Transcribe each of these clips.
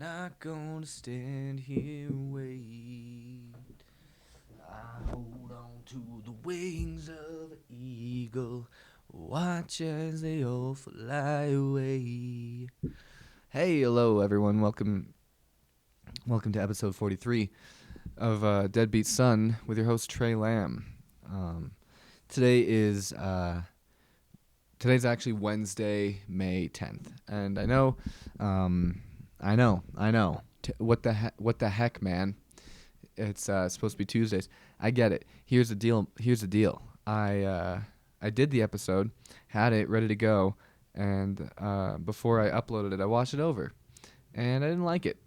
Not gonna stand here and wait. I hold on to the wings of an eagle. Watch as they all fly away. Hey, hello everyone. Welcome to episode 43 of Deadbeat Son with your host Tré Lamb. Today is today's actually Wednesday, May 10th, and I know. What the heck, man? It's supposed to be Tuesdays. I get it. Here's the deal. I did the episode, had it ready to go, and before I uploaded it, I watched it over, and I didn't like it,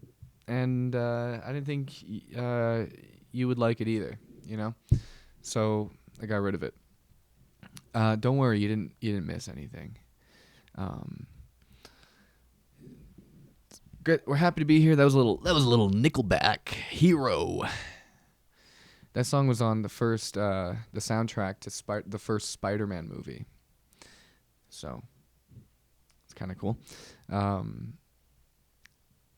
and I didn't think you would like it either. You know, so I got rid of it. Don't worry, you didn't miss anything. Good. We're happy to be here. That was a little Nickelback Hero. That song was on the soundtrack to the first Spider-Man movie. So it's kind of cool. A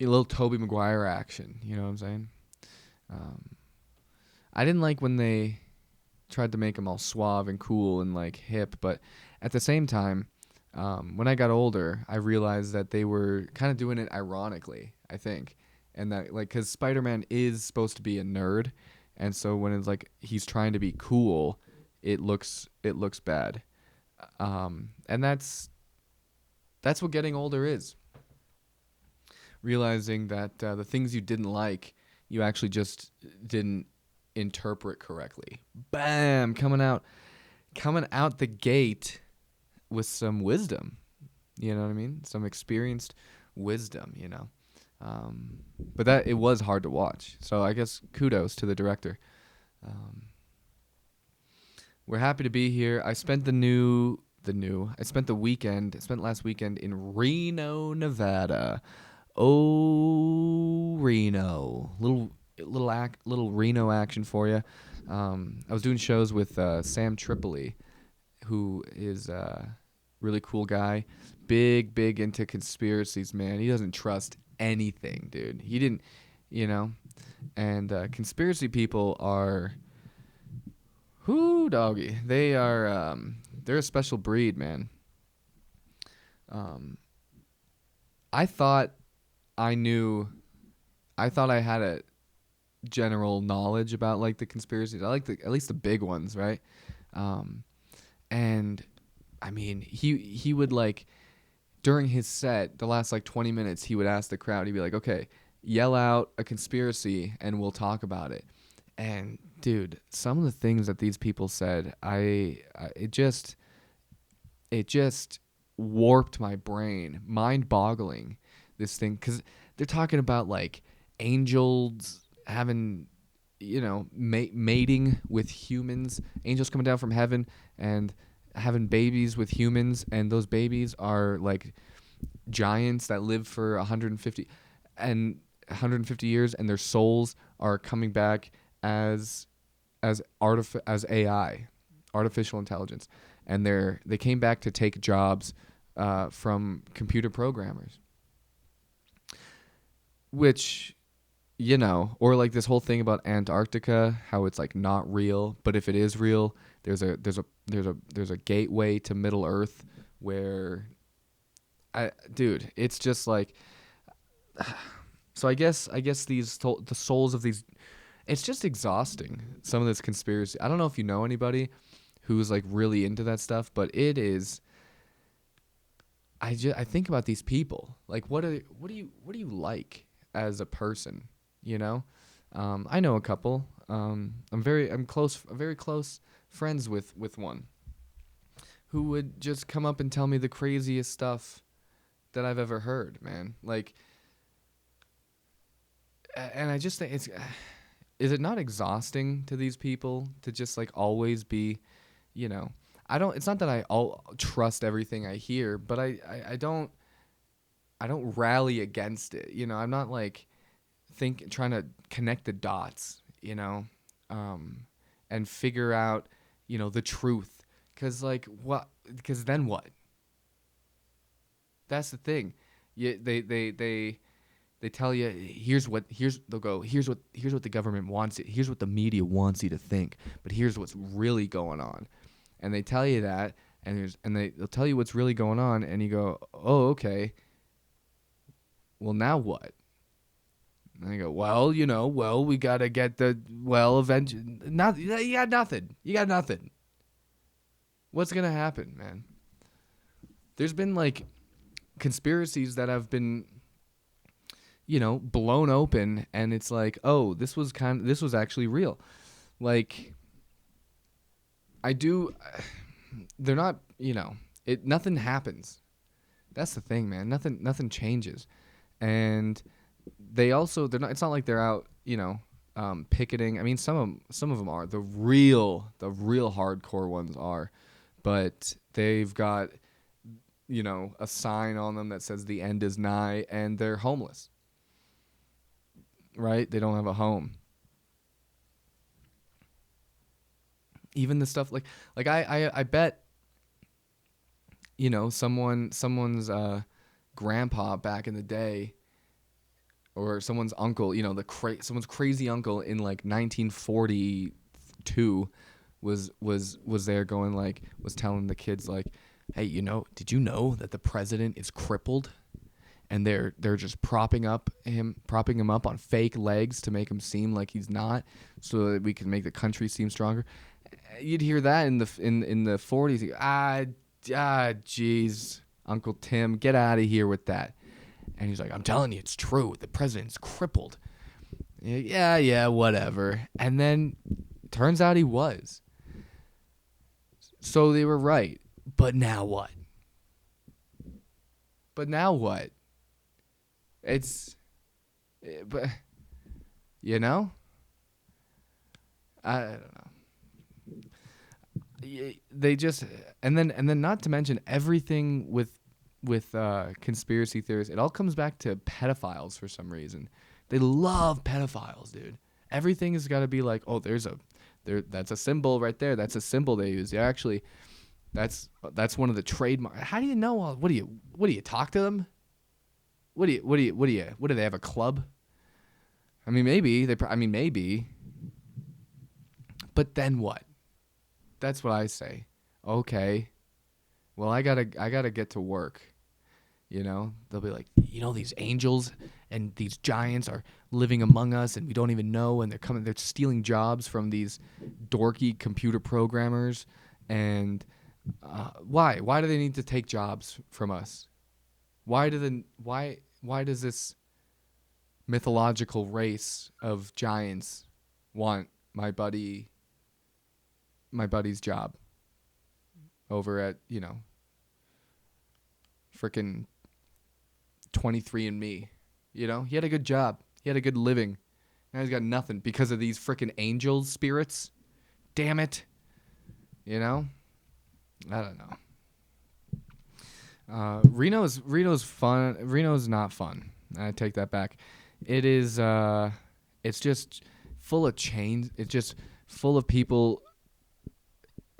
little Tobey Maguire action. You know what I'm saying? I didn't like when they tried to make him all suave and cool and like hip, but at the same time, when I got older, I realized that they were kind of doing it ironically, I think. And that, like, because Spider-Man is supposed to be a nerd, and so when it's like he's trying to be cool, it looks bad. And that's what getting older is. Realizing that the things you didn't like, you actually just didn't interpret correctly. Bam! Coming out the gate with some wisdom, you know what I mean? Some experienced wisdom, you know. But that it was hard to watch. So I guess kudos to the director. We're happy to be here. I spent last weekend in Reno, Nevada. Oh, Reno. Little Reno action for you. I was doing shows with Sam Tripoli, who is a really cool guy, big into conspiracies, man. He doesn't trust anything, dude. He didn't, you know. And conspiracy people are, whoo, doggy. They are, they're a special breed, man. I thought I had a general knowledge about like the conspiracies. I like at least the big ones, right? And I mean, he would like during his set, the last like 20 minutes, he would ask the crowd, he'd be like, "Okay, yell out a conspiracy and we'll talk about it." And dude, some of the things that these people said, it just warped my brain, mind-boggling, this thing, cuz they're talking about like angels having, you know, mating with humans, angels coming down from heaven and having babies with humans, and those babies are like giants that live for 150 years, and their souls are coming back as AI, artificial intelligence, and they came back to take jobs from computer programmers, which, you know, or like this whole thing about Antarctica, how it's like not real, but if it is real, there's a gateway to Middle Earth where, dude, it's just like, so I guess the souls of these, it's just exhausting. Some of this conspiracy. I don't know if you know anybody who's like really into that stuff, but it is. I think about these people. Like, what do you like as a person? You know, I know a couple. I'm very close friends with one who would just come up and tell me the craziest stuff that I've ever heard, man. Like, and I just think is it not exhausting to these people to just like always be, you know, it's not that I trust everything I hear, but I don't rally against it. You know, I'm not like trying to connect the dots, you know, and figure out, you know, the truth. Cause then what? That's the thing. They They tell you they'll go here's what the government wants it, here's what the media wants you to think, but here's what's really going on. And they tell you that, and they'll tell you what's really going on, and you go, oh, okay, well, now what? And they go, well, we gotta get eventually, not, you got nothing. What's gonna happen, man? There's been like conspiracies that have been, blown open, and it's like, oh, this was actually real. Like, they're not, nothing happens. That's the thing, man. Nothing changes. And it's not like they're out, picketing. I mean, some of them are. The real hardcore ones are, but they've got, a sign on them that says the end is nigh, and they're homeless. Right? They don't have a home. Even the stuff like I bet, someone's grandpa back in the day, or someone's uncle, someone's crazy uncle in like 1942 was there going, like, was telling the kids, like, hey, did you know that the president is crippled, and they're just propping him up on fake legs to make him seem like he's not, so that we can make the country seem stronger. You'd hear that in the 40s. Jeez, Uncle Tim, get out of here with that. And he's like, I'm telling you, it's true. The president's crippled. Yeah, whatever. And then turns out he was. So they were right. But now what? It's, but, I don't know. They just, and then not to mention everything with conspiracy theories, it all comes back to pedophiles for some reason. They love pedophiles, dude. Everything has got to be like, oh, that's a symbol right there. That's a symbol they use. Yeah, actually, that's one of the trademarks. How do you know all? What do you talk to them? What do they have, a club? I mean, maybe. But then what? That's what I say. Okay. Well, I gotta get to work. They'll be like, these angels and these giants are living among us, and we don't even know, and they're stealing jobs from these dorky computer programmers. And why do they need to take jobs from us? Why does this mythological race of giants want my buddy's job over at, frickin' 23andMe? He had a good job. He had a good living. Now he's got nothing because of these frickin' angel spirits. Damn it. I don't know. Reno's fun. Reno's not fun. I take that back. It is, it's just full of chains. It's just full of people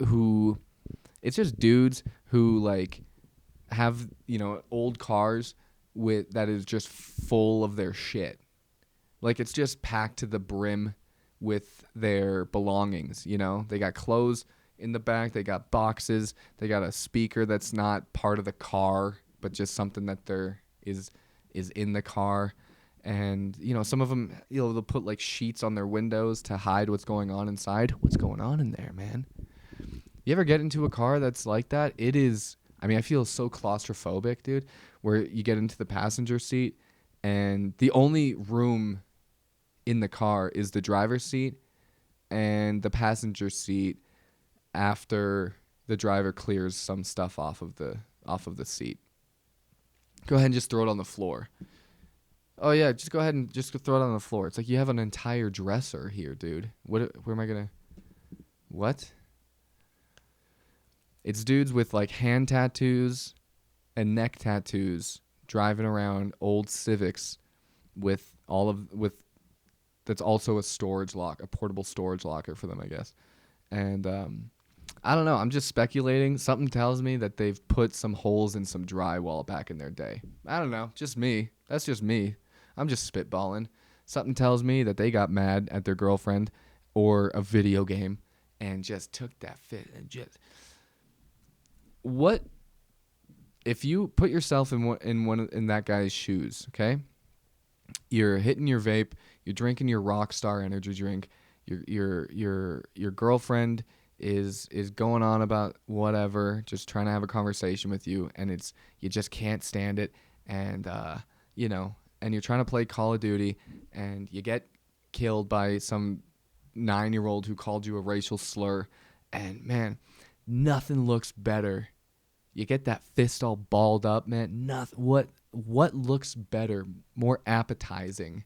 who, it's just dudes who, like, have, old cars that is just full of their shit. Like, it's just packed to the brim with their belongings. They got clothes in the back, they got boxes, they got a speaker that's not part of the car, but just something that is in the car. And, some of them, they'll put like sheets on their windows to hide what's going on inside. What's going on in there, man? You ever get into a car that's like that? It is, I feel so claustrophobic, dude, where you get into the passenger seat and the only room in the car is the driver's seat and the passenger seat after the driver clears some stuff off of the seat. Go ahead and just throw it on the floor. Oh yeah, just go ahead and just throw it on the floor. It's like you have an entire dresser here, dude. Where am I gonna? What? It's dudes with like hand tattoos and neck tattoos driving around old Civics with that's also a portable storage locker for them, I guess. And I don't know. I'm just speculating. Something tells me that they've put some holes in some drywall back in their day. I don't know. Just me. That's just me. I'm just spitballing. Something tells me that they got mad at their girlfriend or a video game and just took that fit and just what if you put yourself in that guy's shoes, okay? You're hitting your vape, you're drinking your Rockstar energy drink, your girlfriend is going on about whatever, just trying to have a conversation with you, and it's you just can't stand it, and you know, and you're trying to play Call of Duty, and you get killed by some 9-year-old who called you a racial slur, and man, nothing looks better. You get that fist all balled up, man. Nothing. What looks better, more appetizing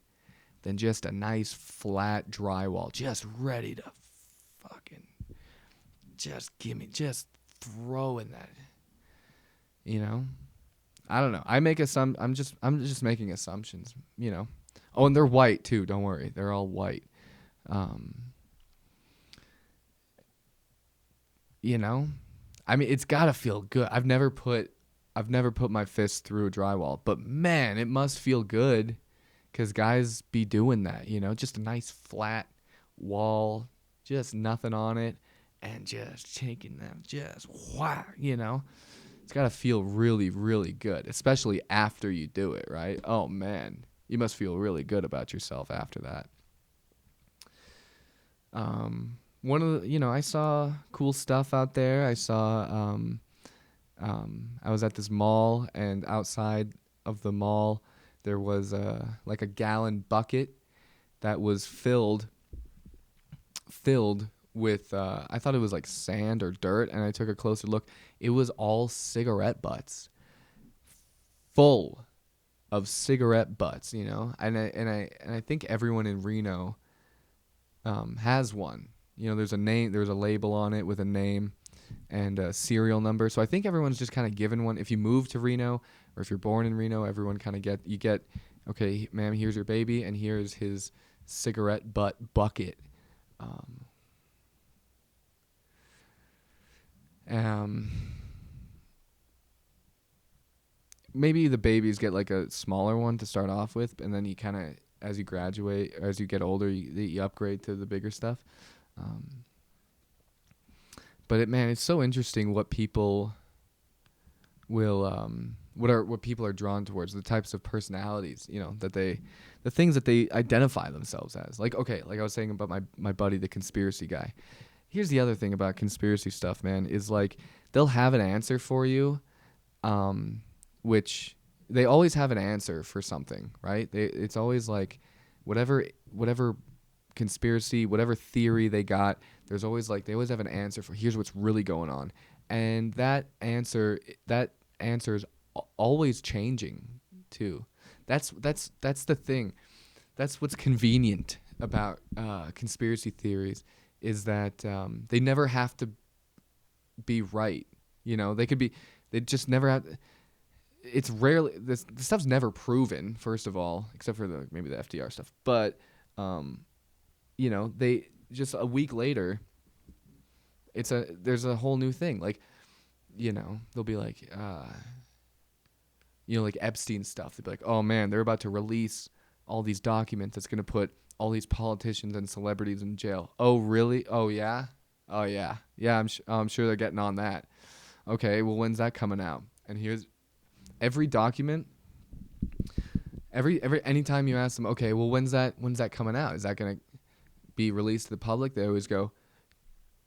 than just a nice flat drywall, just ready to fucking just throw in that. You know, I don't know. I'm just making assumptions. You know, oh, and they're white too. Don't worry, they're all white. You know, I mean, it's gotta feel good. I've never put my fist through a drywall, but man, it must feel good, 'cause guys be doing that. You know, just a nice flat wall, just nothing on it, and just taking them, just whack. You know, it's gotta feel really, really good, especially after you do it, right? Oh man, you must feel really good about yourself after that. One of the, you know, I saw cool stuff out there. I was at this mall, and outside of the mall, there was like a gallon bucket that was filled with I thought it was like sand or dirt, and I took a closer look. It was all cigarette butts, full of cigarette butts, you know. And I think everyone in Reno has one. You know, there's a label on it with a name and a serial number. So I think everyone's just kind of given one. If you move to Reno or if you're born in Reno, everyone kind of get, okay, ma'am, here's your baby, and here's his cigarette butt bucket. Maybe the babies get like a smaller one to start off with, and then you kind of, as you graduate, or as you get older, you upgrade to the bigger stuff. But man, it's so interesting what people will what people are drawn towards, the types of personalities, you know, the things that they identify themselves as. Like, okay, like I was saying about my buddy, the conspiracy guy. Here's the other thing about conspiracy stuff, man, is like they'll have an answer for you, which they always have an answer for something, right? It's always like whatever conspiracy, whatever theory they got, there's always like they always have an answer for here's what's really going on. And that answer is always changing too. That's the thing. That's what's convenient about conspiracy theories, is that they never have to be right. You know, they just never have. It's rarely this stuff's never proven, first of all, except for maybe the FDR stuff. But you know, they just a week later, there's a whole new thing. Like, you know, they'll be like, you know, like Epstein stuff. They'll be like, oh man, they're about to release all these documents that's gonna put all these politicians and celebrities in jail. Oh really? Oh yeah. Oh yeah. Yeah, I'm sure they're getting on that. Okay, well, when's that coming out? And here's every document. Anytime you ask them, okay, well, when's that coming out? Is that gonna be released to the public? They always go,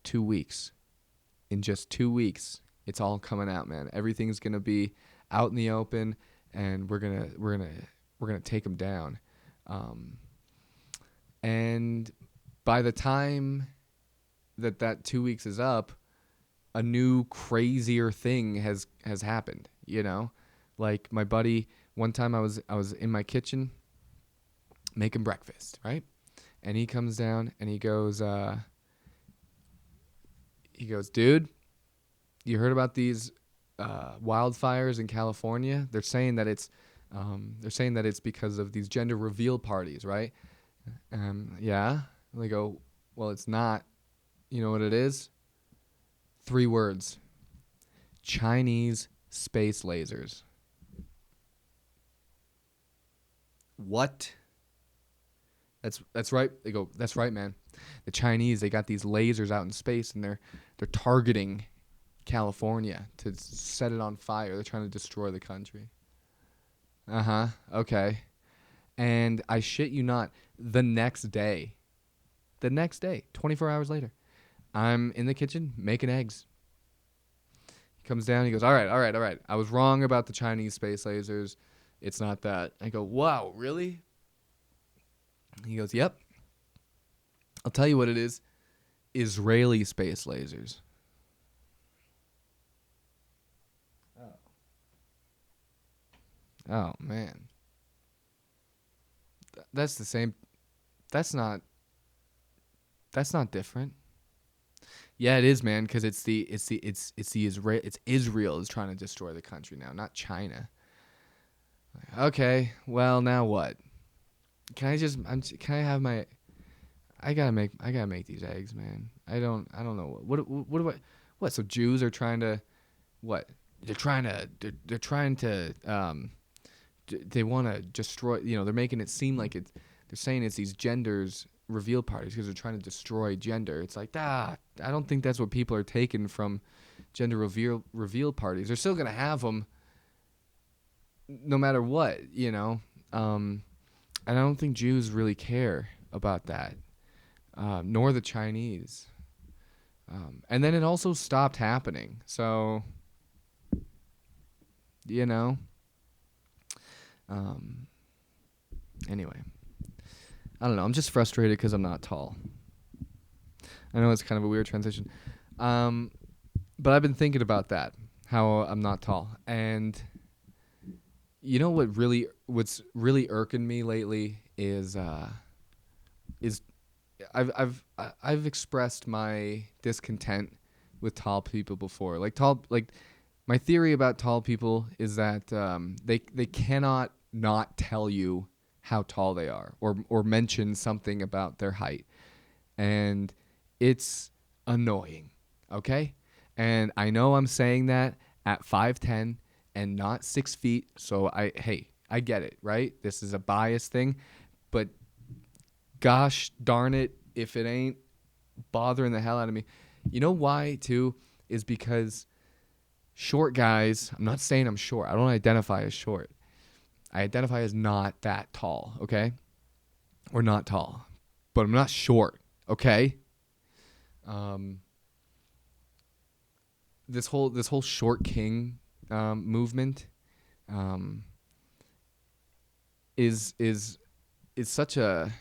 2 weeks. In just 2 weeks, it's all coming out, man. Everything's gonna be out in the open, and we're gonna take them down. And by the time that 2 weeks is up, a new crazier thing has happened. You know, like my buddy. One time I was in my kitchen making breakfast, right? And he comes down and he goes, dude, you heard about these wildfires in California? They're saying that it's because of these gender reveal parties, right? Yeah. And they go, well, it's not. You know what it is? 3 words. Chinese space lasers. what? That's right. They go, that's right, man. The Chinese, they got these lasers out in space, and they're targeting California to set it on fire. They're trying to destroy the country. Uh-huh. Okay. And I shit you not, the next day, 24 hours later, I'm in the kitchen making eggs. He comes down, he goes, all right. I was wrong about the Chinese space lasers. It's not that. I go, wow, really? He goes, yep. I'll tell you what it is. Israeli space lasers. Oh, man. That's the same. That's not different. Yeah, it is, man, because it's Israel is trying to destroy the country now, not China. Okay, well, now what? Can I just can I have my I gotta make these eggs, man. I don't know what do I what, so Jews are trying to what? They're trying to they want to destroy, they're making it seem like they're saying it's these genders reveal parties because they're trying to destroy gender. It's like, I don't think that's what people are taking from gender reveal parties. They're still going to have them no matter what, and I don't think Jews really care about that, nor the Chinese. And then it also stopped happening. So, anyway, I don't know. I'm just frustrated because I'm not tall. I know it's kind of a weird transition. But I've been thinking about that, how I'm not tall. And you know what's really irking me lately is I've expressed my discontent with tall people before. Like my theory about tall people is that they cannot not tell you how tall they are or mention something about their height. And it's annoying, okay? And I know I'm saying that at 5'10" and not 6 feet, so I get it, right? This is a bias thing, but gosh darn it, if it ain't bothering the hell out of me. You know why, too? Is because short guys, I'm not saying I'm short. I don't identify as short. I identify as not that tall, okay? Or not tall. But I'm not short, okay? This whole short king movement is such a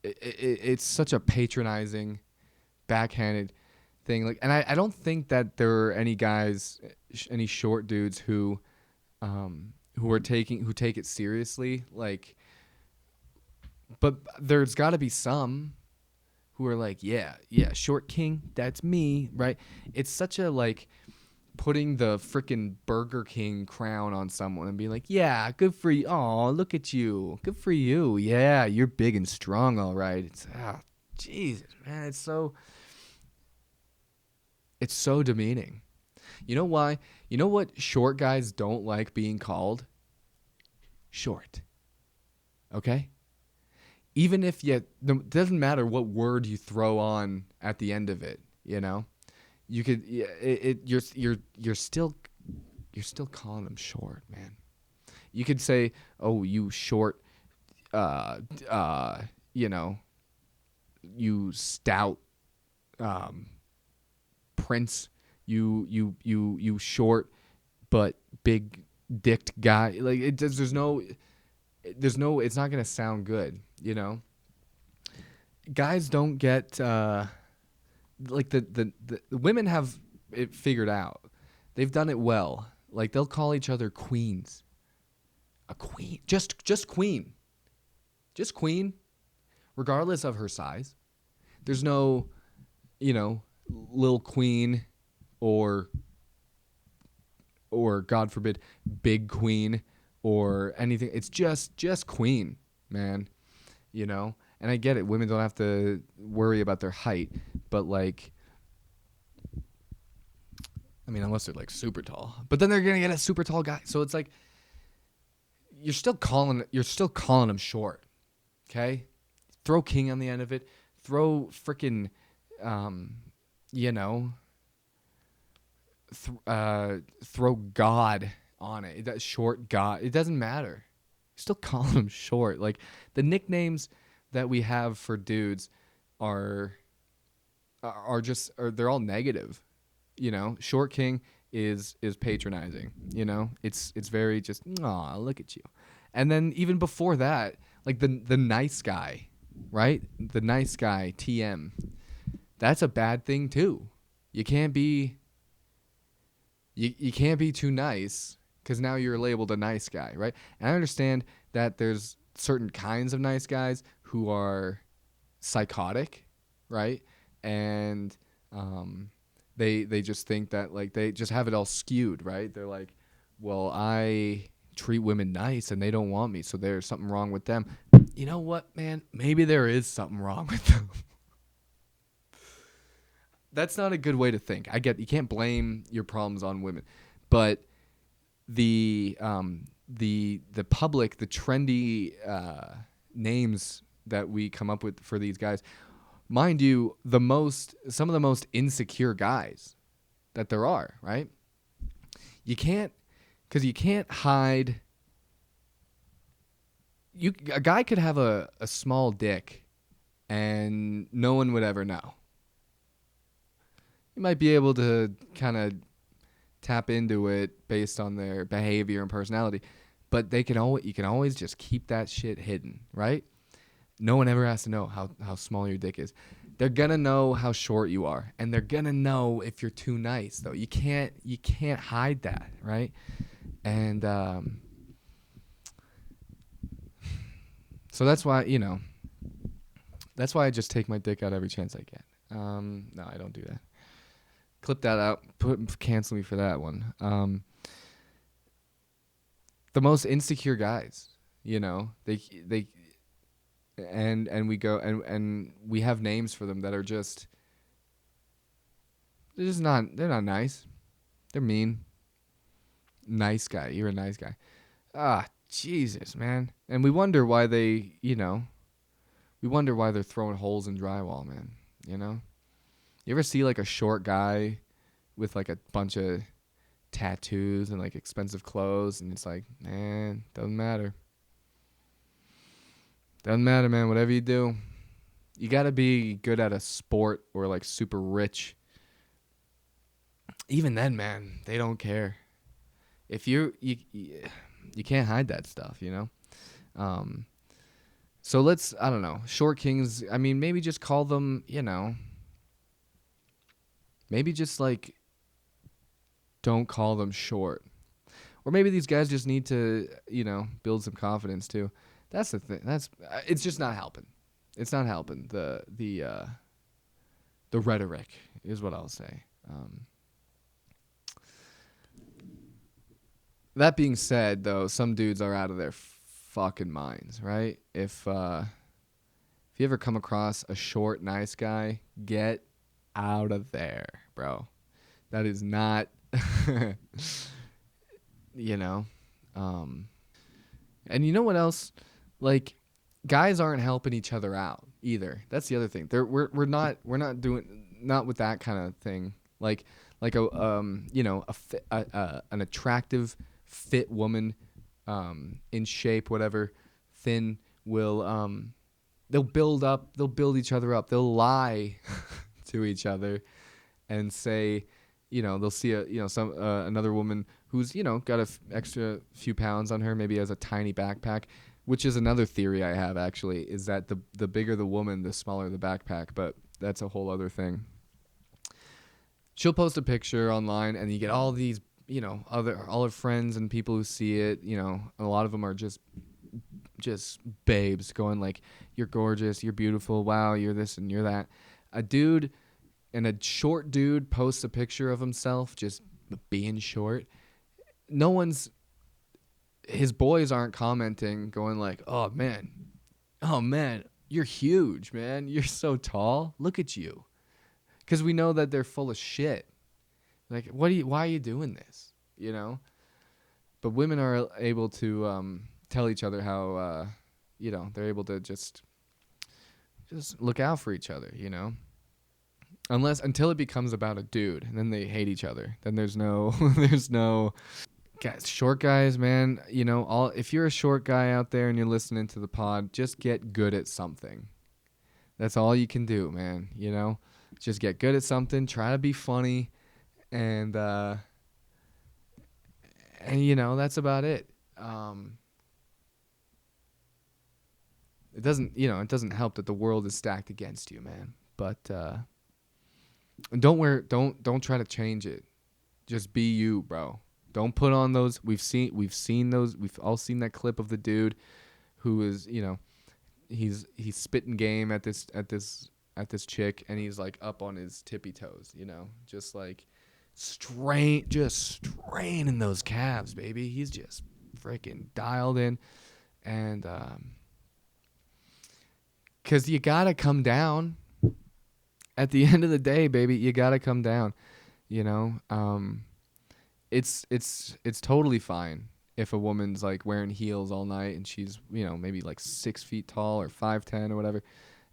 it's such a patronizing, backhanded thing. Like, and I don't think that there are any guys, any short dudes who take it seriously. Like, but there's got to be some who are like, yeah, short king, that's me, right? It's such a like putting the freaking Burger King crown on someone and being like, yeah, good for you. Oh, look at you. Good for you. Yeah, you're big and strong, all right. It's, Jesus, man. It's so demeaning. You know why? You know what short guys don't like being called? Short. Okay? Even if it doesn't matter what word you throw on at the end of it, you could, you're still calling them short, man. You could say, oh, you short, you stout, prince, you short but big dicked guy. Like, there's no, it's not gonna sound good, Guys don't get like the women have it figured out. They've done it well. Like, they'll call each other queens. A queen, just queen, regardless of her size. There's no, little queen or God forbid big queen or anything. It's just queen, man. And I get it. Women don't have to worry about their height, but like, I mean, unless they're like super tall, but then they're going to get a super tall guy. So it's like, you're still calling them short. Okay, throw king on the end of it. Throw freaking, you know, throw God on it. That short God. It doesn't matter. Still call them short. Like the nicknames that we have for dudes are they're all negative. You know, short king is patronizing. You know, it's very just aw, look at you. And then even before that, like the nice guy, right? The nice guy, TM. That's a bad thing too. You can't be you can't be too nice because now you're labeled a nice guy, right? And I understand that there's certain kinds of nice guys who are psychotic, right? And they just think that like they just have it all skewed, right? They're like, well, I treat women nice and they don't want me, so there's something wrong with them. You know what, man? Maybe there is something wrong with them. That's not a good way to think. I get you can't blame your problems on women, but the public, the trendy names that we come up with for these guys, mind you, some of the most insecure guys that there are, right? You can't hide. A guy could have a small dick, and no one would ever know. You might be able to kind of tap into it based on their behavior and personality, but you can always just keep that shit hidden, right? No one ever has to know how small your dick is. They're gonna know how short you are, and they're gonna know if you're too nice. Though you can't hide that, right? And so that's why that's why I just take my dick out every chance I get. No, I don't do that. Clip that out. Cancel me for that one. The most insecure guys, they and we go and we have names for them that are just they're not nice. They're mean. Nice guy. You're a nice guy. Ah, Jesus, man. And we wonder why they're throwing holes in drywall, man. You ever see like a short guy with like a bunch of tattoos and like expensive clothes, and it's like, man, doesn't matter. Doesn't matter, man. Whatever you do, you got to be good at a sport or like super rich. Even then, man, they don't care. If you can't hide that stuff, So I don't know, short kings. I mean, maybe just call them, maybe just like don't call them short. Or maybe these guys just need to, build some confidence too. That's the thing. It's just not helping. It's not helping. The rhetoric is what I'll say. That being said, though, some dudes are out of their fucking minds, right? If you ever come across a short, nice guy, get out of there, bro. That is not, And you know what else? Like, guys aren't helping each other out either. That's the other thing. We're not doing not with that kind of thing. Like an attractive, fit woman, in shape, whatever, thin, will they'll build each other up. They'll lie to each other and say, they'll see another woman who's got extra few pounds on her, maybe has a tiny backpack, which is another theory I have actually, is that the bigger the woman, the smaller the backpack, but that's a whole other thing. She'll post a picture online and you get all these, all her friends and people who see it, and a lot of them are just babes going like, you're gorgeous, you're beautiful, wow, you're this and you're that. A short dude posts a picture of himself just being short. His boys aren't commenting going like, oh man, you're huge, man, you're so tall, look at you. Because we know that they're full of shit. Like, why are you doing this? But women are able to tell each other how they're able to just look out for each other, until it becomes about a dude, and then they hate each other. Then there's no there's no guys. Short guys, man, if you're a short guy out there and you're listening to the pod, just get good at something. That's all you can do, man. Just get good at something, try to be funny, and that's about it. It doesn't help that the world is stacked against you, man. But don't try to change it. Just be you, bro. Don't put on those. We've seen those. We've all seen that clip of the dude who is, he's spitting game at this chick, and he's like up on his tippy toes, just like straining those calves, baby. He's just freaking dialed in, and because you gotta come down. At the end of the day, baby, you gotta come down. It's totally fine if a woman's like wearing heels all night and she's maybe like 6 feet tall or 5'10" or whatever,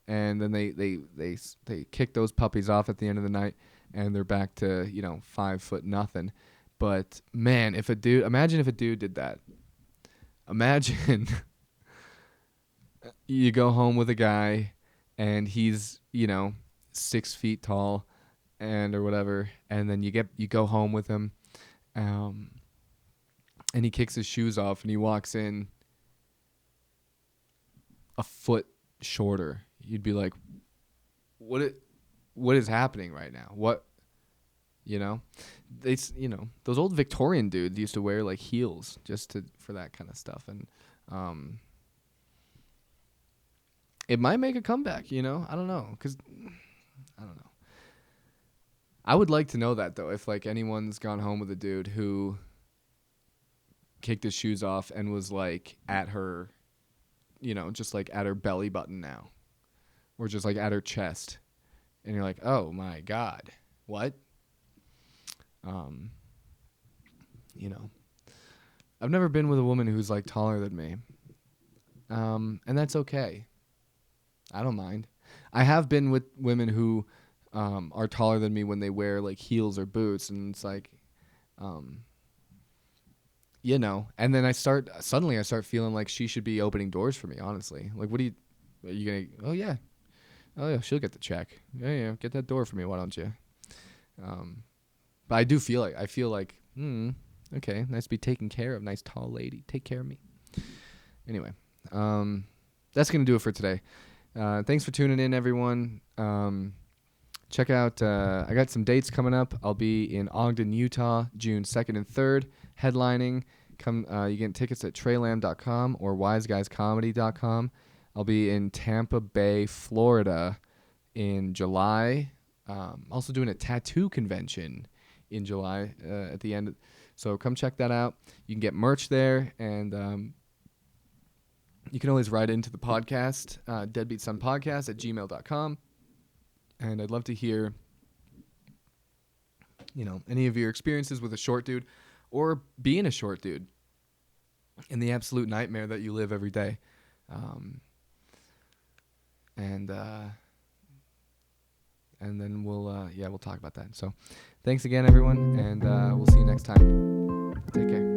and then they kick those puppies off at the end of the night and they're back to 5 foot nothing. But man, imagine if a dude did that. Imagine you go home with a guy and he's 6 feet tall or whatever, and then you go home with him, and he kicks his shoes off and he walks in a foot shorter. You'd be like, what is happening right now? What, those old Victorian dudes used to wear like heels just for that kind of stuff. And it might make a comeback, I don't know. 'Cause I don't know. I would like to know that, though, if like anyone's gone home with a dude who kicked his shoes off and was like at her, just like at her belly button now, or just like at her chest, and you're like, oh my God, what? I've never been with a woman who's like taller than me, and that's okay. I don't mind. I have been with women who are taller than me when they wear like heels or boots, and it's like, and then I start feeling like she should be opening doors for me, honestly. Like, are you gonna, oh yeah, she'll get the check. Yeah, get that door for me, why don't you? But I feel like, okay, nice to be taken care of, nice tall lady, take care of me. Anyway, that's gonna do it for today. Thanks for tuning in, everyone. Check out, I got some dates coming up. I'll be in Ogden, Utah, June 2nd and 3rd, headlining. Come, you get tickets at TréLamb.com or WiseGuysComedy.com. I'll be in Tampa Bay, Florida in July. Also doing a tattoo convention in July at the end. So come check that out. You can get merch there, and you can always write into the podcast, Deadbeat Son Podcast at gmail.com. And I'd love to hear, any of your experiences with a short dude or being a short dude and the absolute nightmare that you live every day. And then we'll talk about that. So thanks again, everyone, and we'll see you next time. Take care.